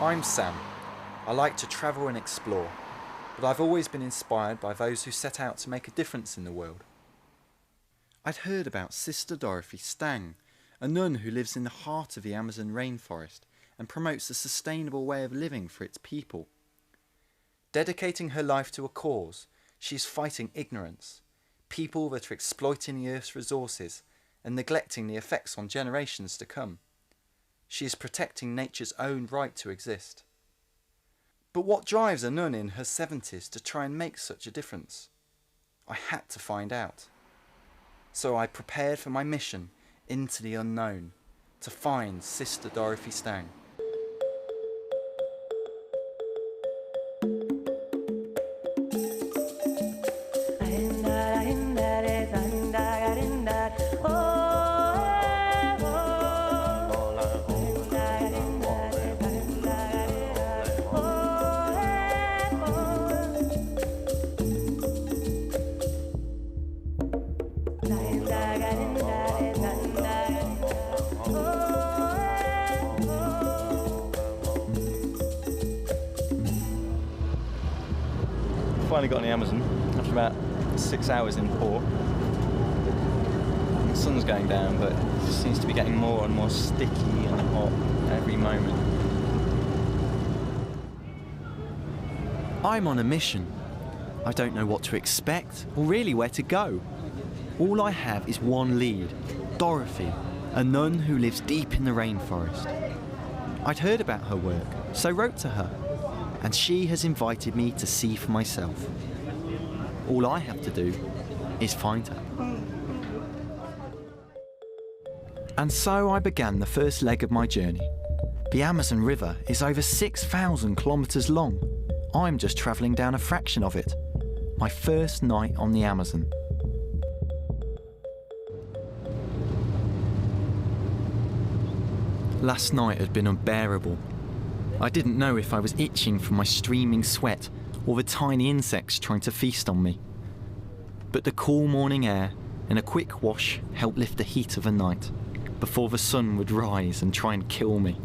I'm Sam. I like to travel and explore, but I've always been inspired by those who set out to make a difference in the world. I'd heard about Sister Dorothy Stang, a nun who lives in the heart of the Amazon rainforest and promotes a sustainable way of living for its people. Dedicating her life to a cause, she is fighting ignorance, people that are exploiting the Earth's resources and neglecting the effects on generations to come. She is protecting nature's own right to exist. But what drives a nun in her 70s to try and make such a difference? I had to find out. So I prepared for my mission into the unknown to find Sister Dorothy Stang. Finally got on the Amazon after about 6 hours in port. The sun's going down, but it seems to be getting more and more sticky and hot every moment. I'm on a mission. I don't know what to expect or really where to go. All I have is one lead, Dorothy, a nun who lives deep in the rainforest. I'd heard about her work, so wrote to her, and she has invited me to see for myself. All I have to do is find her. And so I began the first leg of my journey. The Amazon River is over 6,000 kilometres long. I'm just travelling down a fraction of it. My first night on the Amazon. Last night had been unbearable. I didn't know if I was itching from my streaming sweat or the tiny insects trying to feast on me. But the cool morning air and a quick wash helped lift the heat of the night before the sun would rise and try and kill me.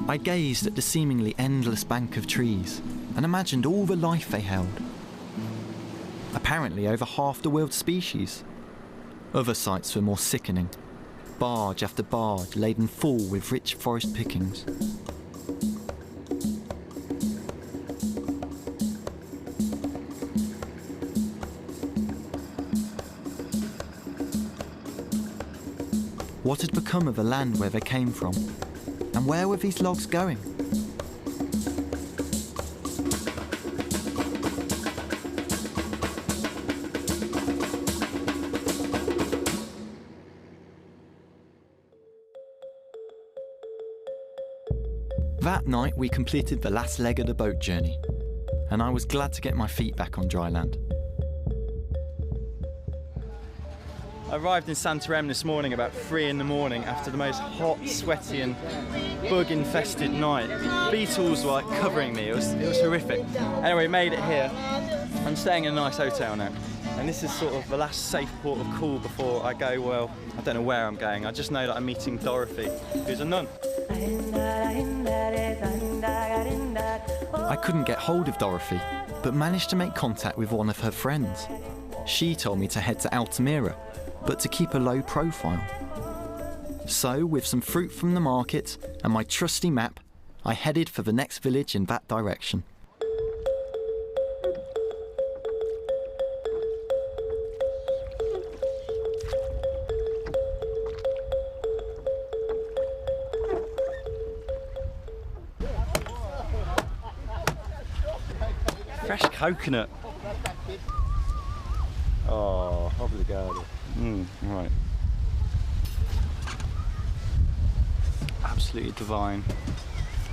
I gazed at the seemingly endless bank of trees and imagined all the life they held. Apparently over half the world's species. Other sights were more sickening. Barge after barge laden full with rich forest pickings. What had become of the land where they came from? And where were these logs going? That night we completed the last leg of the boat journey, and I was glad to get my feet back on dry land. I arrived in Santarem this morning about 3 in the morning after the most hot, sweaty and bug-infested night. Beetles were like covering me, it was horrific. Anyway, made it here. I'm staying in a nice hotel now. And this is sort of the last safe port of call before I go, well, I don't know where I'm going. I just know that I'm meeting Dorothy, who's a nun. I couldn't get hold of Dorothy, but managed to make contact with one of her friends. She told me to head to Altamira, but to keep a low profile. So, with some fruit from the market and my trusty map, I headed for the next village in that direction. Fresh coconut. Oh, obrigado. Right. absolutely divine.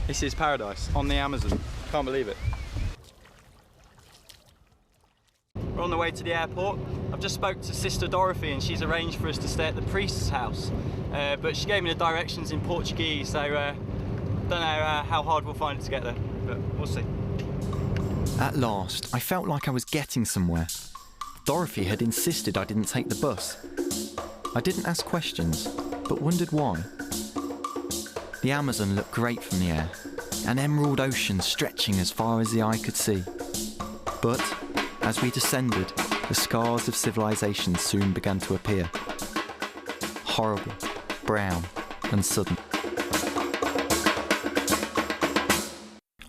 This is paradise on the Amazon. Can't believe it. We're on the way to the airport. I've just spoke to Sister Dorothy and she's arranged for us to stay at the priest's house. But she gave me the directions in Portuguese, so don't know how hard we'll find it to get there, but we'll see. At last, I felt like I was getting somewhere. Dorothy had insisted I didn't take the bus. I didn't ask questions, but wondered why. The Amazon looked great from the air, an emerald ocean stretching as far as the eye could see. But as we descended, the scars of civilization soon began to appear. Horrible, brown and sudden.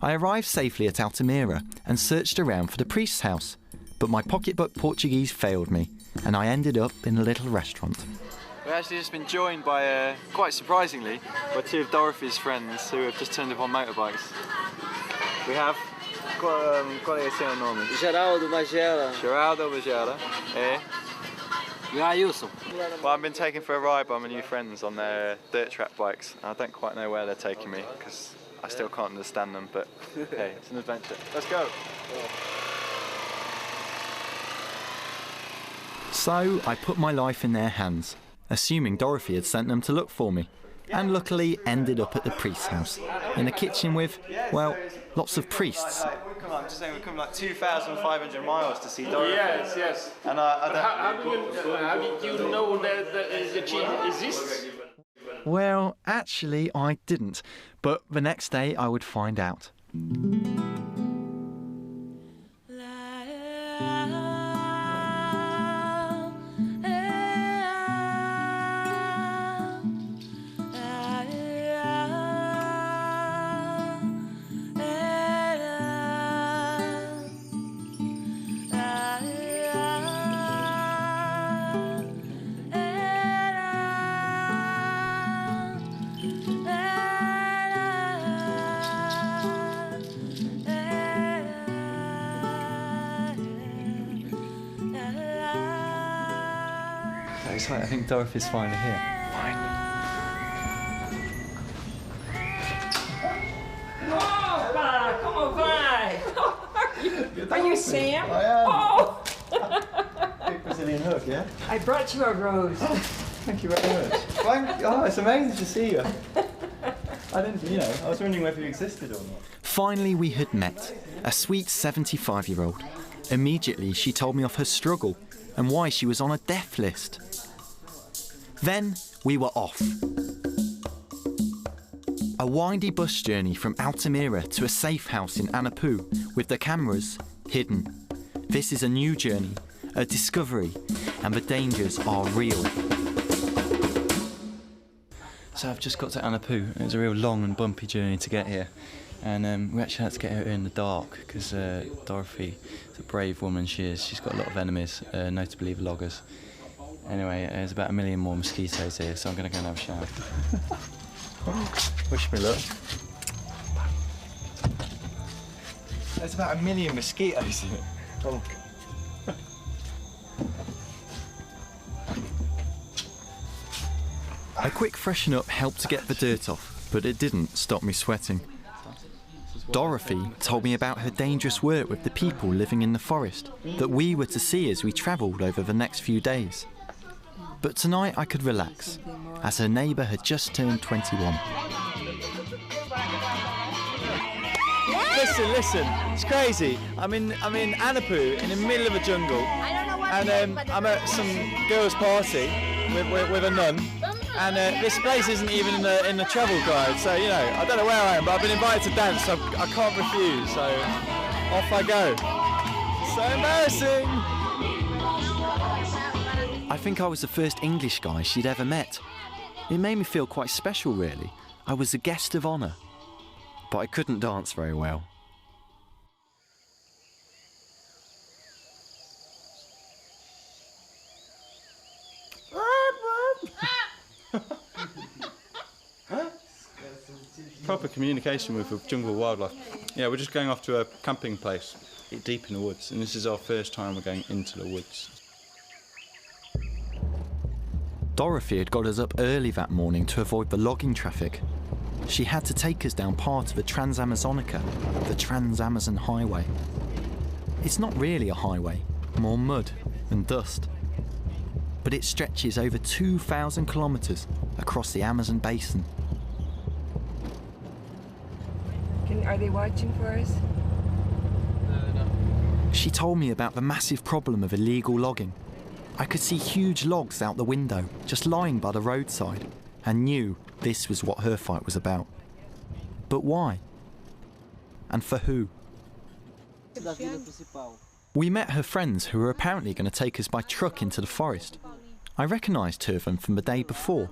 I arrived safely at Altamira and searched around for the priest's house, but my pocketbook Portuguese failed me and I ended up in a little restaurant. We've actually just been joined by, quite surprisingly, by two of Dorothy's friends who have just turned up on motorbikes. We have... Qual é esse nome? Geraldo Magela. Geraldo Magela. Wilson. Well, I've been taken for a ride by my new friends on their dirt track bikes. I don't quite know where they're taking me because I still can't understand them, but hey, it's an adventure. Let's go. So I put my life in their hands, assuming Dorothy had sent them to look for me, and luckily ended up at the priest's house, in a kitchen with, well, lots of priests. Come on, I'm just saying we've come like 2,500 miles to see Dorothy. Yes, yes. And How did you know that the cheese exists? Well, actually I didn't, but the next day I would find out. I think Dorothy's finally here. Opa, como vai? Are you Sam? I am. Oh! Big Brazilian hug, yeah? I brought you a rose. Thank you very much. Oh, it's amazing to see you. I didn't, I was wondering whether you existed or not. Finally we had met, a sweet 75-year-old. Immediately she told me of her struggle and why she was on a death list. Then we were off. A windy bus journey from Altamira to a safe house in Anapu with the cameras hidden. This is a new journey, a discovery, and the dangers are real. So I've just got to Anapu. It was a real long and bumpy journey to get here. And we actually had to get her in the dark because Dorothy is a brave woman she is. She's got a lot of enemies, notably the loggers. Anyway, there's about 1 million more mosquitoes here, so I'm going to go and have a shower. Wish me luck. There's about 1 million mosquitoes here. Oh. A quick freshen up helped to get the dirt off, but it didn't stop me sweating. Dorothy told me about her dangerous work with the people living in the forest that we were to see as we travelled over the next few days. But tonight I could relax, as her neighbour had just turned 21. Listen, it's crazy. I'm in Anapu, in the middle of a jungle, and I'm at some girls' party with a nun, and this place isn't even in the travel guide, so I don't know where I am, but I've been invited to dance, so I can't refuse, so off I go. So embarrassing! I think I was the first English guy she'd ever met. It made me feel quite special, really. I was a guest of honour. But I couldn't dance very well. Proper communication with jungle wildlife. Yeah, we're just going off to a camping place deep in the woods, and this is our first time we're going into the woods. Dorothy had got us up early that morning to avoid the logging traffic. She had to take us down part of the Trans-Amazonica, the Trans-Amazon Highway. It's not really a highway, more mud and dust. But it stretches over 2,000 kilometres across the Amazon basin. Are they watching for us? No. She told me about the massive problem of illegal logging. I could see huge logs out the window, just lying by the roadside, and knew this was what her fight was about. But why? And for who? We met her friends who were apparently going to take us by truck into the forest. I recognised two of them from the day before.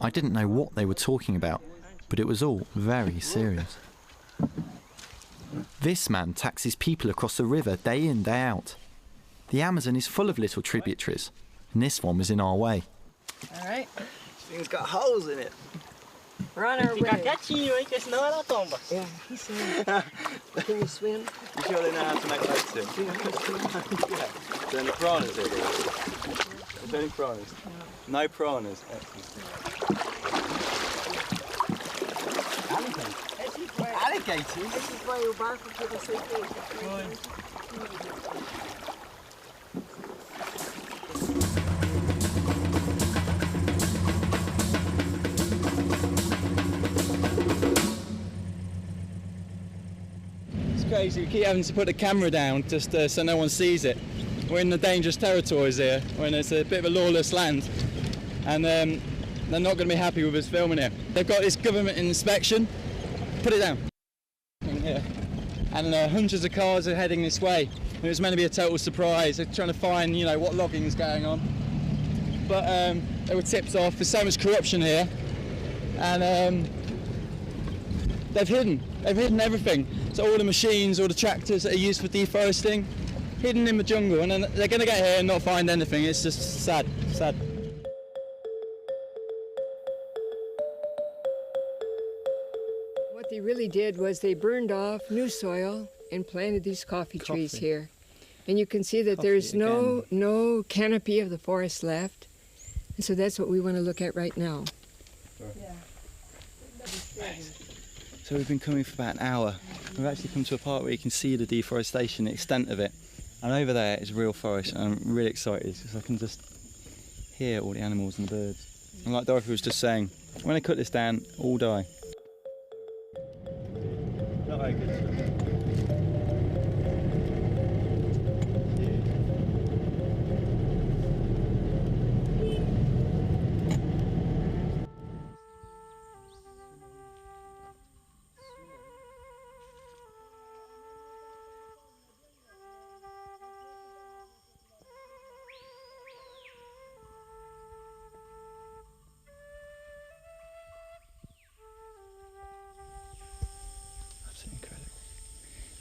I didn't know what they were talking about, but it was all very serious. This man taxis people across the river day in, day out. The Amazon is full of little tributaries, and this one was in our way. All right. This thing's got holes in it. We're on our way. Yeah, he said. Can you swim? You sure they know how to make boats too? Yeah. Turn the piranhas here, guys. Turning piranhas. No piranhas. Alligators? This is why o barco que você fez. It's crazy, we keep having to put the camera down just so no one sees it. We're in the dangerous territories here, when it's a bit of a lawless land, and they're not going to be happy with us filming here. They've got this government inspection. Put it down. In here. And hundreds of cars are heading this way. It was meant to be a total surprise. They're trying to find, what logging is going on. But they were tipped off. There's so much corruption here, and they've hidden everything. So all the machines, all the tractors that are used for deforesting, hidden in the jungle, and then they're going to get here and not find anything. It's just sad. What they really did was they burned off new soil and planted these coffee trees here. And you can see that there's no canopy of the forest left. And so that's what we want to look at right now. Yeah. So we've been coming for about an hour. We've actually come to a part where you can see the deforestation, the extent of it. And over there is real forest, and I'm really excited because I can just hear all the animals and the birds. And like Dorothy was just saying, when they cut this down, all die. Not very good.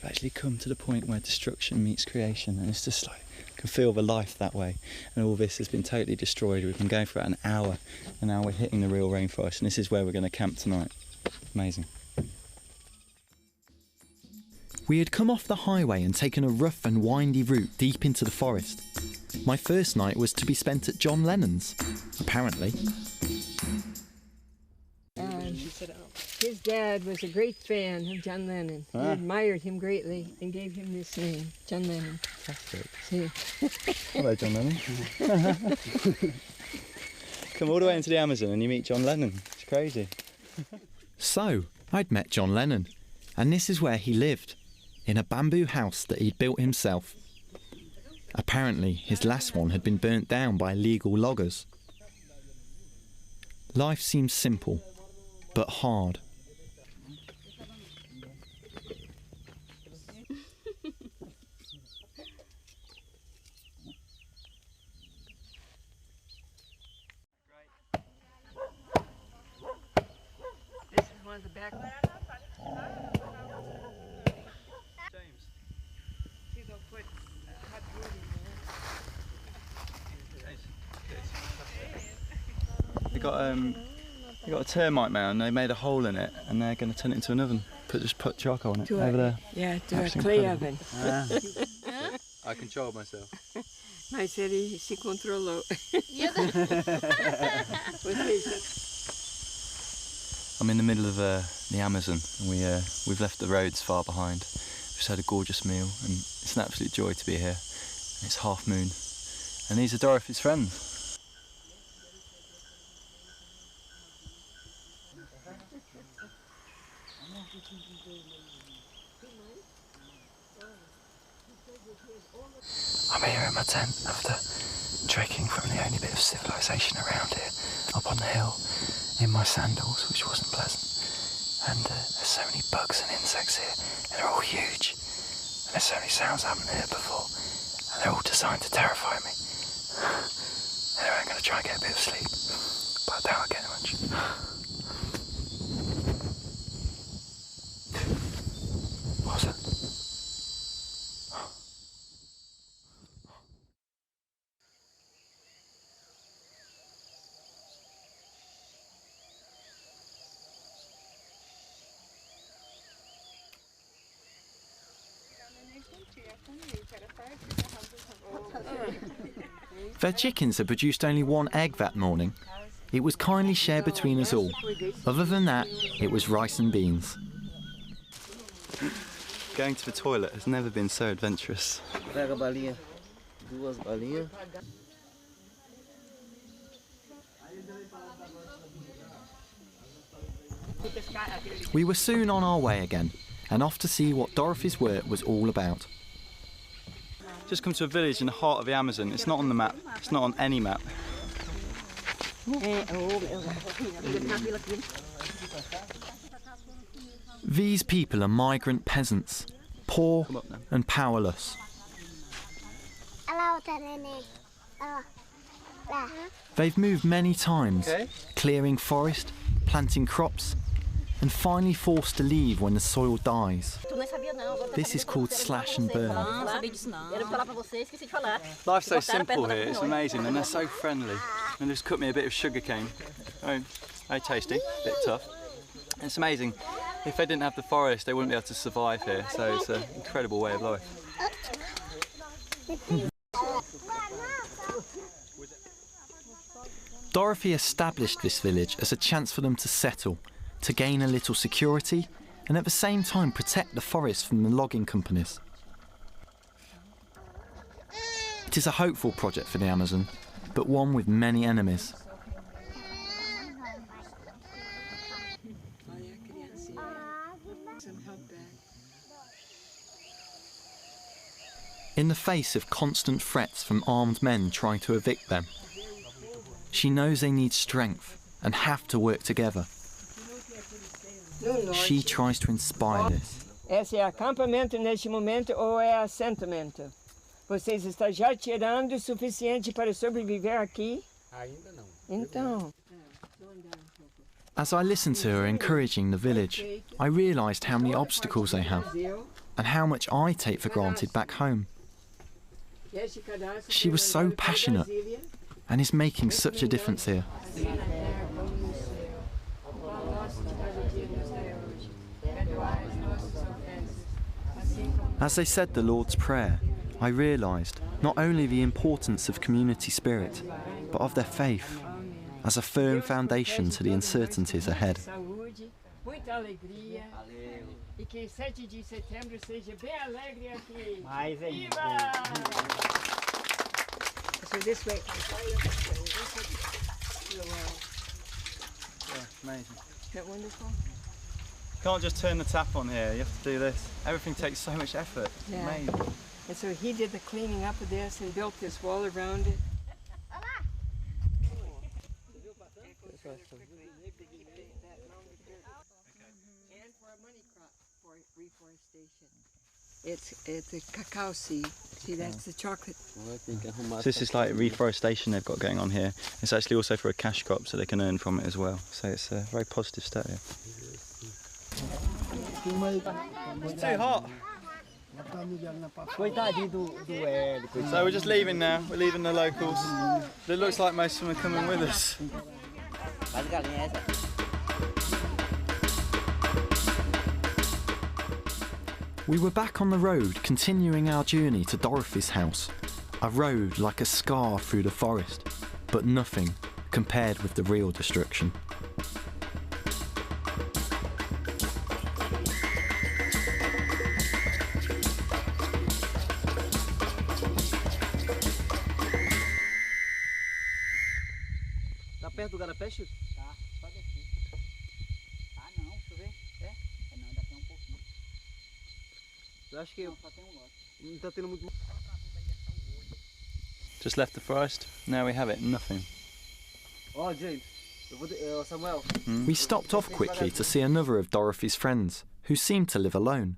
Actually come to the point where destruction meets creation, and it's just like I can feel the life that way, and all this has been totally destroyed. We've been going for about an hour, and now we're hitting the real rainforest, and this is where we're going to camp tonight. Amazing. We had come off the highway and taken a rough and windy route deep into the forest. My first night was to be spent at John Lennon's, apparently. His dad was a great fan of John Lennon. He admired him greatly and gave him this name, John Lennon. Fantastic. See? Hello, John Lennon. Come all the way into the Amazon and you meet John Lennon. It's crazy. So, I'd met John Lennon, and this is where he lived, in a bamboo house that he'd built himself. Apparently, his last one had been burnt down by illegal loggers. Life seems simple, but hard. This is one of the back. James. See, they'll put hot wood in there. They got a termite mound. They made a hole in it, and they're going to turn it into an oven. Just put charcoal on it over there. Yeah, to a Actually clay incredible. oven. I controlled myself. Mas ele se controlou. I'm in the middle of the Amazon, and we've left the roads far behind. We've just had a gorgeous meal, and it's an absolute joy to be here. It's half moon, and these are Dorothy's friends. I'm here in my tent after trekking from the only bit of civilization around here, up on the hill, in my sandals, which wasn't pleasant. And there's so many bugs and insects here, and they're all huge. And there's so many sounds I haven't heard before, and they're all designed to terrify me. Anyway, I'm going to try and get a bit of sleep, but I doubt I'll get much. What was that? Their chickens had produced only one egg that morning. It was kindly shared between us all. Other than that, it was rice and beans. Going to the toilet has never been so adventurous. We were soon on our way again, and off to see what Dorothy's work was all about. Just come to a village in the heart of the Amazon. It's not on the map. It's not on any map. These people are migrant peasants, poor and powerless. They've moved many times, clearing forest, planting crops, and finally forced to leave when the soil dies. This is called slash and burn. Life's so simple here, it's amazing, and they're so friendly. And they've just cut me a bit of sugar cane. Oh, very tasty, a bit tough. It's amazing. If they didn't have the forest, they wouldn't be able to survive here, so it's an incredible way of life. Dorothy established this village as a chance for them to settle, to gain a little security, and at the same time protect the forest from the logging companies. It is a hopeful project for the Amazon, but one with many enemies. In the face of constant threats from armed men trying to evict them, she knows they need strength and have to work together. She tries to inspire this. Esse é acampamento neste momento ou é assentamento? Vocês estão já tirando o suficiente para sobreviver aqui? Ainda não. Então. As I listened to her encouraging the village, I realised how many obstacles they have and how much I take for granted back home. She was so passionate and is making such a difference here. As they said the Lord's Prayer, I realised not only the importance of community spirit, but of their faith as a firm foundation to the uncertainties ahead. So this way. Yeah, amazing. Isn't that wonderful? You can't just turn the tap on here, you have to do this. Everything takes so much effort. It's amazing. And so he did the cleaning up of this and built this wall around it. And for a money crop for reforestation. It's a cacao seed. See, that's the chocolate. So this is like reforestation they've got going on here. It's actually also for a cash crop, so they can earn from it as well. So it's a very positive step here. It's too hot. So we're just leaving now. We're leaving the locals. It looks like most of them are coming with us. We were back on the road, continuing our journey to Dorothy's house. A road like a scar through the forest, but nothing compared with the real destruction. perto do garapé, Chico? Tá, só descer. Ah, não, deixa eu ver. É? É não, ainda tem um pouquinho. Eu acho que Não, só tem um lote. não tá tendo muito... Just left the forest. Now we have it. Nothing. Ó, James, eu vou... Samuel. We stopped off quickly to see another of Dorothy's friends, who seemed to live alone.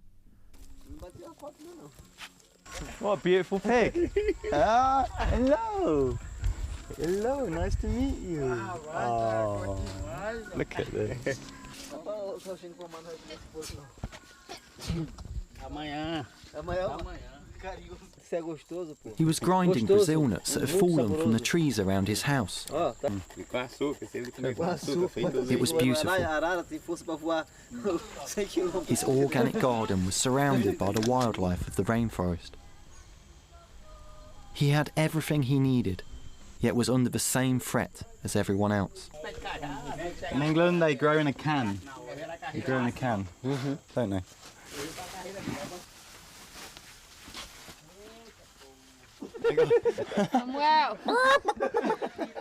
Não bateu a foto não. What a beautiful pig. Ah, hello. Hello, nice to meet you. Oh, look at this. Amanhã. Amanhã. Carinhoso. Isso é gostoso, pô. He was grinding Brazil nuts that had fallen from the trees around his house. Ó, tá. Com açúcar, se ele comer Com açúcar. It was beautiful. Arara tem força pra voar 100 km. His organic garden was surrounded by the wildlife of the rainforest. He had everything he needed, yet was under the same threat as everyone else. In England, they grow in a can. They grow in a can, don't they? Samuel!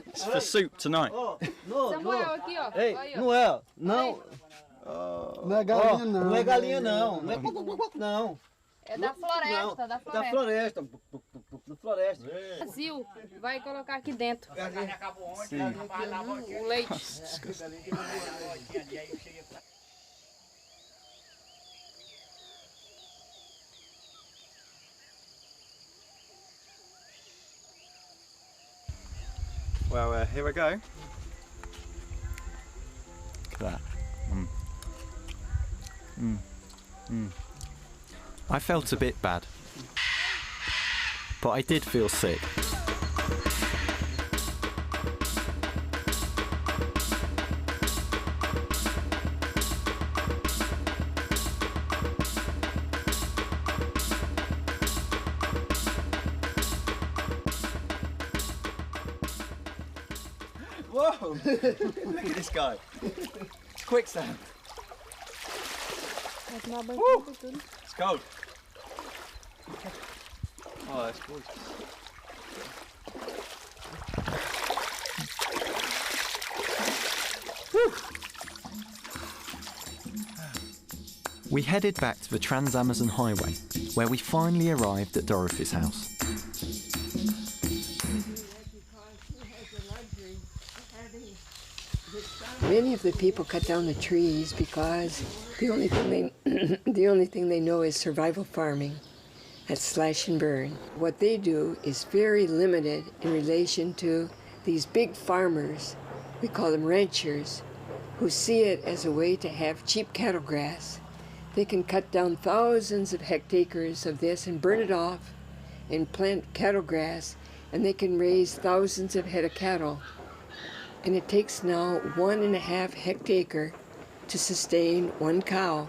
It's for soup tonight. Samuel, aqui, ó. Ei, Aí, ó. Noel, não. Não é galinha, não. Não é galinha, não. Não é não. É da floresta, da Da floresta. floresta. Da floresta. Brasil, vai colocar aqui dentro. O leite. Well, here we go. Look at that. I felt a bit bad, but I did feel sick. Whoa! Look at this guy. It's quicksand. Vai tomar banho com tudo. It's cold. Oh, that's gorgeous. We headed back to the Trans-Amazon Highway, where we finally arrived at Dorothy's house. Many of the people cut down the trees because the only thing they know is survival farming. That's slash and burn. What they do is very limited in relation to these big farmers, we call them ranchers, who see it as a way to have cheap cattle grass. They can cut down thousands of hectares of this and burn it off and plant cattle grass, and they can raise thousands of head of cattle. And it takes now 1.5 hectare to sustain one cow.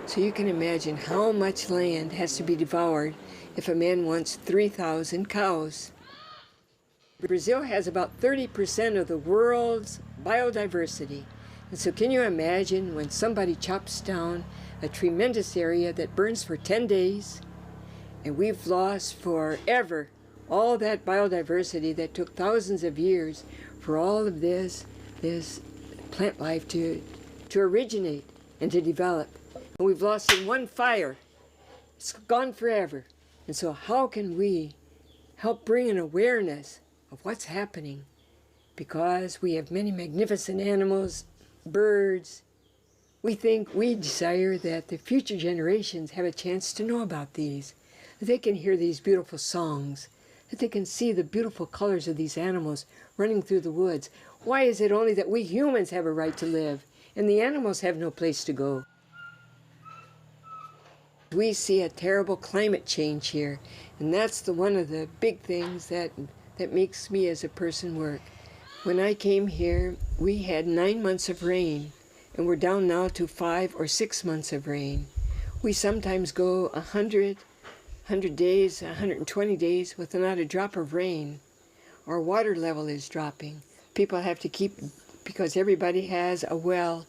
So you can imagine how much land has to be devoured if a man wants 3,000 cows. Brazil has about 30% of the world's biodiversity. And so can you imagine when somebody chops down a tremendous area that burns for 10 days, and we've lost forever all that biodiversity that took thousands of years for all of this plant life to originate and to develop. And we've lost in one fire. It's gone forever. And so how can we help bring an awareness of what's happening? Because we have many magnificent animals, birds. We desire that the future generations have a chance to know about these, that they can hear these beautiful songs, that they can see the beautiful colors of these animals running through the woods. Why is it only that we humans have a right to live and the animals have no place to go? We see a terrible climate change here, and that's one of the big things that makes me as a person work. When I came here, we had 9 months of rain, and we're down now to 5 or 6 months of rain. We sometimes go 100 days, 120 days with not a drop of rain. Our water level is dropping. People have to keep, because everybody has a well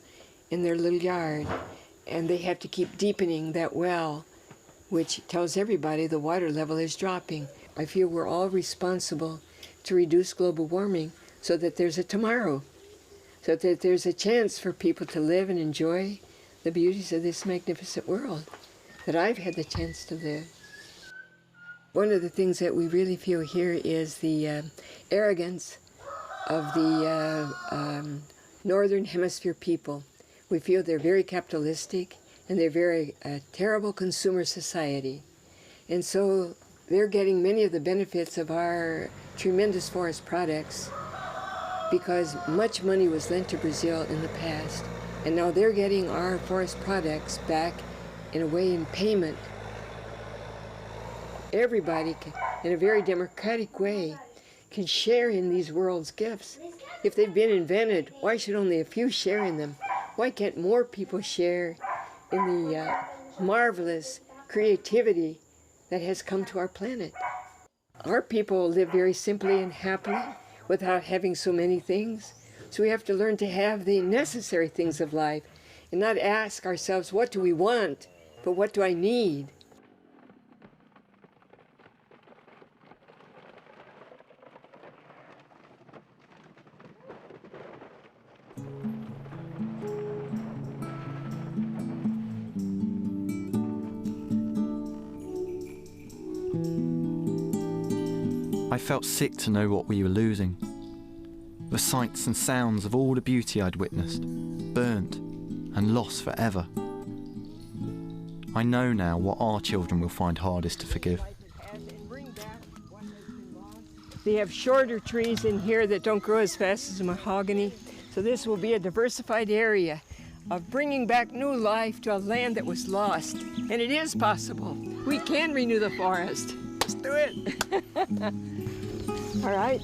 in their little yard, and they have to keep deepening that well, which tells everybody the water level is dropping. I feel we're all responsible to reduce global warming so that there's a tomorrow, so that there's a chance for people to live and enjoy the beauties of this magnificent world that I've had the chance to live. One of the things that we really feel here is the arrogance of the Northern Hemisphere people. We feel they're very capitalistic and they're very terrible consumer society. And so they're getting many of the benefits of our tremendous forest products because much money was lent to Brazil in the past. And now they're getting our forest products back in a way in payment. Everybody can, in a very democratic way, can share in these world's gifts. If they've been invented, why should only a few share in them? Why can't more people share in the marvelous creativity that has come to our planet? Our people live very simply and happily without having so many things. So we have to learn to have the necessary things of life and not ask ourselves, what do we want, but what do I need? I felt sick to know what we were losing. The sights and sounds of all the beauty I'd witnessed, burnt and lost forever. I know now what our children will find hardest to forgive. They have shorter trees in here that don't grow as fast as mahogany. So this will be a diversified area of bringing back new life to a land that was lost. And it is possible. We can renew the forest. Let's do it. All right.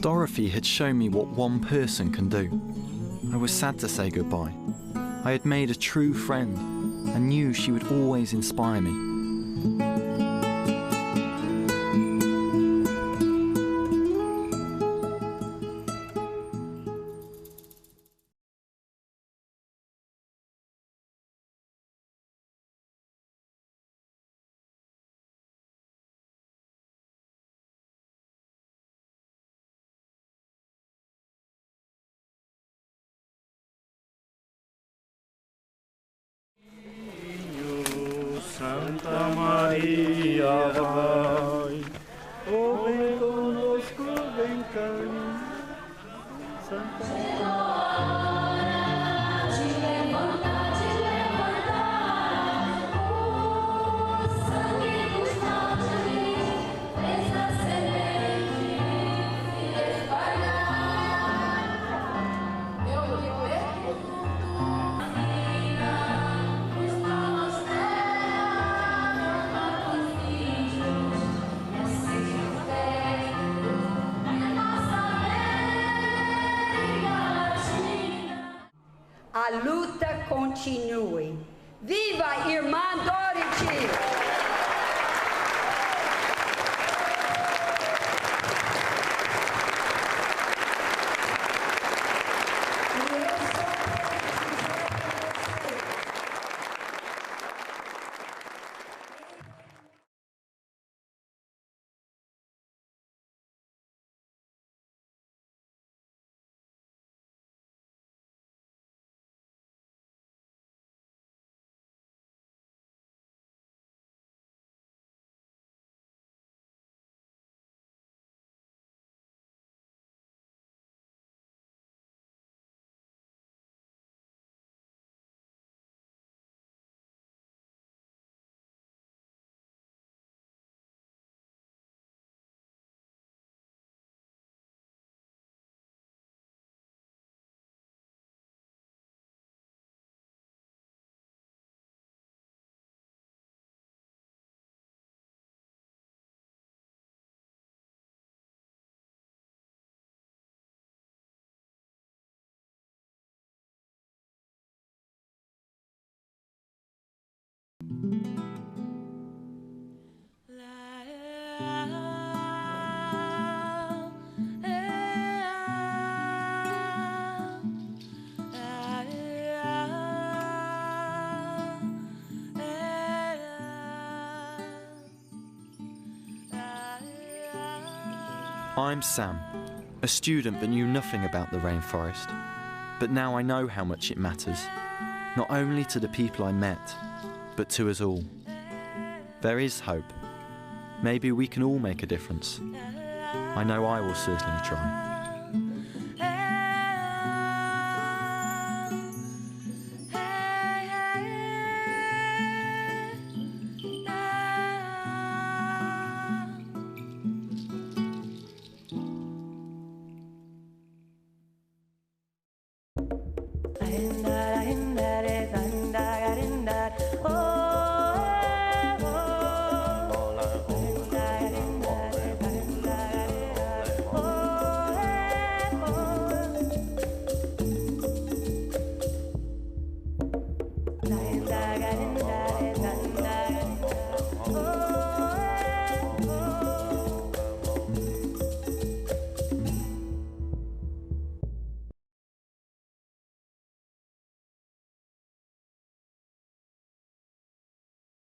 Dorothy had shown me what one person can do. I was sad to say goodbye. I had made a true friend and knew she would always inspire me. Santa Maria vai, o vem conosco, vem cá, Santa A luta continue. Viva, irmã Dorothy! I'm Sam, a student that knew nothing about the rainforest, but now I know how much it matters, not only to the people I met, but to us all. There is hope. Maybe we can all make a difference. I know I will certainly try. I